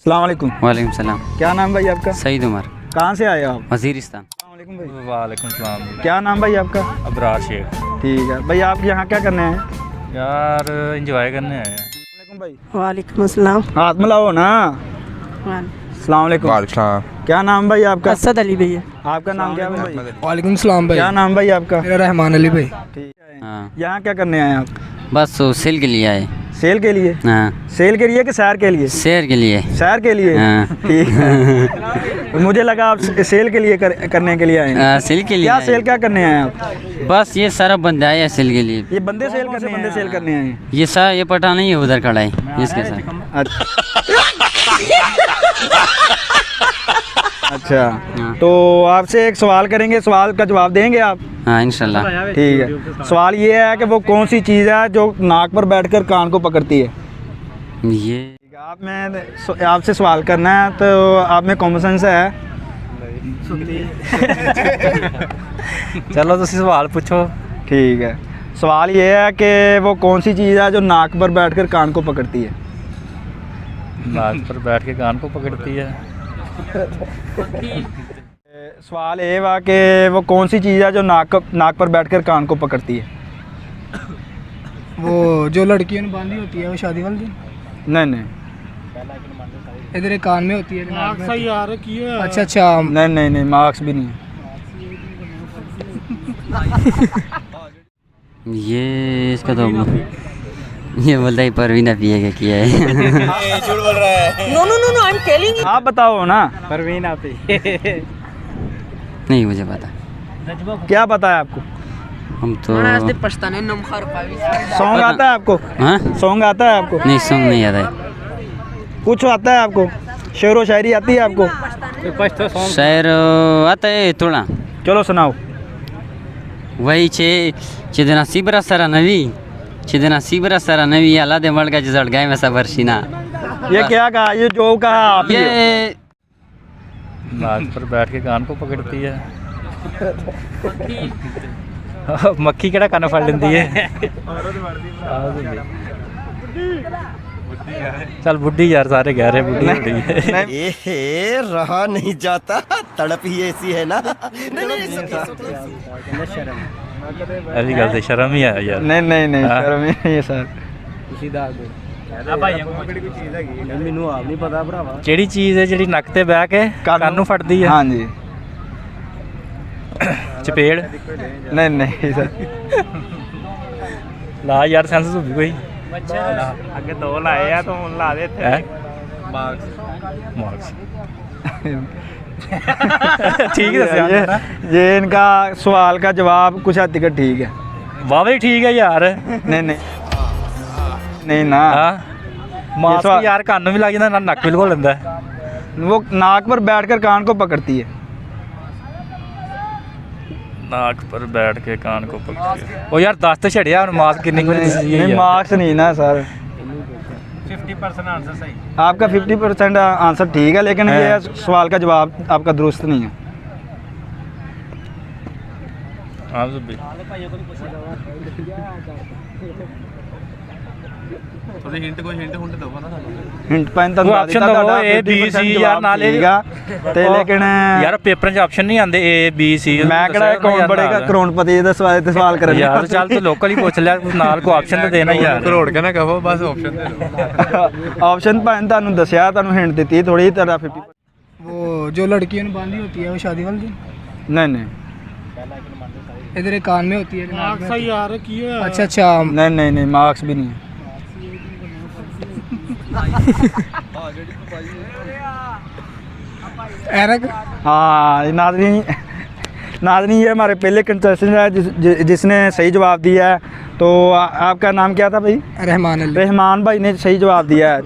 अस्सलाम वालेकुम। वालेकुम सलाम। क्या नाम भाई आपका? सईद उमर, कहाँ से आए हो आप? वजीरिस्तान। अस्सलाम वालेकुम भाई। वालेकुम सलाम। क्या नाम भाई आपका? अबरार शेख। ठीक है भाई, आप यहाँ क्या करने आए हैं? यार इंजॉय करने आए हैं। वालेकुम भाई। वालेकुम अस्सलाम। हाथ मिलाओ ना। अस्सलाम वालेकुम। क्या नाम भाई आपका? असद अली भैया। आपका नाम क्या है भाई? वालेकुम सलाम भाई। क्या नाम भाई आपका? मेरा रहमान अली भाई। ठीक है। हाँ, यहाँ क्या करने आए हैं आप? बस वो सेल के लिए आए। सेल के लिए? हाँ, सेल के लिए कि सैर के लिए? शेर के लिए। सैर के लिए? हाँ। ठीक है। मुझे लगा आप सेल के लिए करने के लिए आए हैं। सेल के लिए क्या आए। सेल क्या करने आए हैं आप? बस ये सारा बंदा आया सेल के लिए। ये बंदे सेल करने आए हैं। ये सारा ये पटा नहीं है, उधर खड़ा है इसके साथ। अच्छा, हाँ। तो आपसे एक सवाल करेंगे, सवाल का जवाब देंगे आप? हाँ इंशाल्लाह। ठीक है। सवाल ये है कि वो कौन सी चीज़ है जो नाक पर बैठकर कान को पकड़ती है? ये आप में आपसे सवाल करना है, तो आप में कॉमन सेंस है? चलो तुसी सवाल पूछो। ठीक है। सवाल ये है कि वो कौन सी चीज़ है जो नाक पर बैठकर कान को पकड़ती है? नाक पर बैठ के कान को पकड़ती है। सवाल ये वा कि वो कौन सी चीज़ है जो नाक पर बैठकर कान को पकड़ती है? वो जो लड़कियों ने बांधी होती है वो शादी वाले दिन नहीं नहीं इधर एक कान में होती है। सही आ रही है। अच्छा अच्छा। नहीं नहीं नहीं, मार्क्स भी नहीं है। ये इसका तो ये बोलता है परवीना पिएगा किया है। No no no no, I am telling you. आप बताओ ना। परवीन आप नहीं मुझे पता। क्या पता है आपको? हम तो पछताने नमखर पावी। सॉन्ग आता है आपको? हाँ, सॉन्ग आता है आपको? नहीं सॉन्ग नहीं आता है। कुछ आता है आपको? शेर व शायरी आती है आपको? शायर आता है थोड़ा। चलो सुनाओ। वही चिदना सिबरा सारा नवी, चिदना सिबरा सारा नवी अला दे मड़ गया जड़ गए में सबर सीना। ये क्या कहा? ये जो कहा आप ही। ये नाक पर बैठ के कान को पकड़ती है। मक्खी केड़ा कान फड़ लेंदी है। चल बुढ़ी यार, सारे कह रहे बुढ़ी बुढ़ी है। ए रहा नहीं जाता, तड़प ही ऐसी है ना। ऐसी गल ते शर्म ही है यार। नहीं नहीं नहीं, हाँ। शर्म ही नहीं है सर। मैनू आप नहीं पता भरावा। केड़ी चीज़ है जेड़ी नक ते बह के कान नूं फड़दी है? हाँ जी। चपेड़। नहीं नहीं सर। ला यार सेंस होगी कोई। आगे दो लाए हैं तो ला देते है मार्क्स। ठीक है ये इनका सवाल का जवाब कुछ हद तक ठीक है। वाह ठीक है यार। नहीं नहीं नहीं ना। मास्क सवाल- यार कान भी लग जाता, नक बिल्कुल लेंदा है। वो नाक पर बैठकर कान को पकड़ती है। नाक पर बैठ के कान को पकड़ती है। ओ यार दस तो छड़िया हुण मास्क किन्नी को नहीं, मार्क्स नहीं ना सर। 50% आंसर सही। आपका 50% आंसर ठीक है, लेकिन ये सवाल का जवाब आपका दुरुस्त नहीं है। हां जुबी थोड़ी हिंट दो ना। हिंट पैन वो ऑप्शन दो ए बी सी यार नाले ते लेकिन यार पेपर च ऑप्शन नहीं आंदे ए बी सी। मैं किहड़ा कौन बड़ेगा करोड़पति दा सवाल करन यार चल तू लोकल ही पूछ लिया, नाल को ऑप्शन तो देना ही यार। करोड़ के ना कहो, बस ऑप्शन दे दो। ऑप्शन पैन ਤੁਹਾਨੂੰ ਦੱਸਿਆ, ਤੁਹਾਨੂੰ हिंट ਦਿੱਤੀ थोड़ी तरह 50। वो जो लड़कियों ने बांधी होती है वो शादी वाले दिन नहीं नहीं इधर एक कान में होती है। सही आ रही है। अच्छा अच्छा। नहीं नहीं नहीं, मार्क्स भी नहीं है। ऐनक। हाँ नाज़रीन ये हमारे पहले कंटेस्टेंट है जिसने सही जवाब दिया है। तो आपका नाम क्या था भाई? रहमान अली। रहमान भाई ने सही जवाब दिया है।